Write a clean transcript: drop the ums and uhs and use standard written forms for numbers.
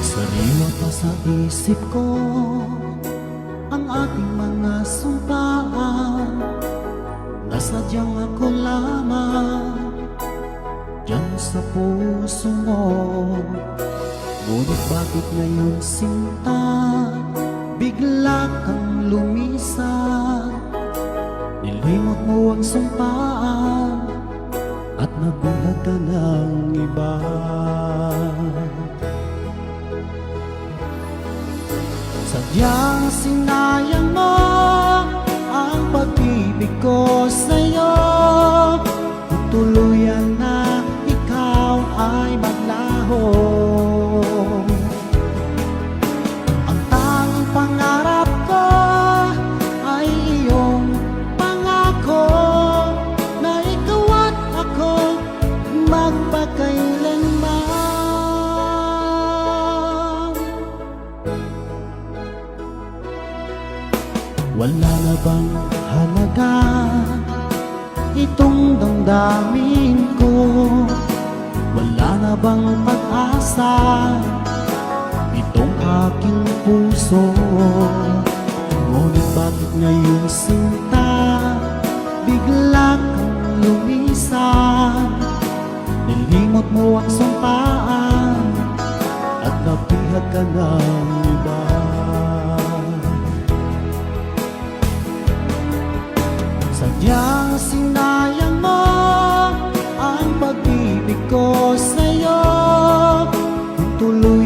Sariwa pa sa isip ko ang ating mga sumpaan, na sadyang ako lamang diyan sa puso mo. Ngunit bakit ngayon sinta, bigla kang lumisan? Nilimot mo ang sumpaan at nabulag ka ng iba. Sadyang sinayang mo ang pag-ibig ko sa'yo, kung tuluyan na ikaw ay maglaho. Ang tanging pangarap ko ay iyong pangako, na ikaw at ako magpakailanman. Wala na bang halaga itong damdamin ko? Wala na bang pag-asa itong aking puso? Ngunit bakit ngayon sinta, bigla kang lumisan? Nilimot mo ang sumpaan at napihag ka ng iba. Sadyang sinayang mo ang pag-ibig ko sa'yo, kung tuloy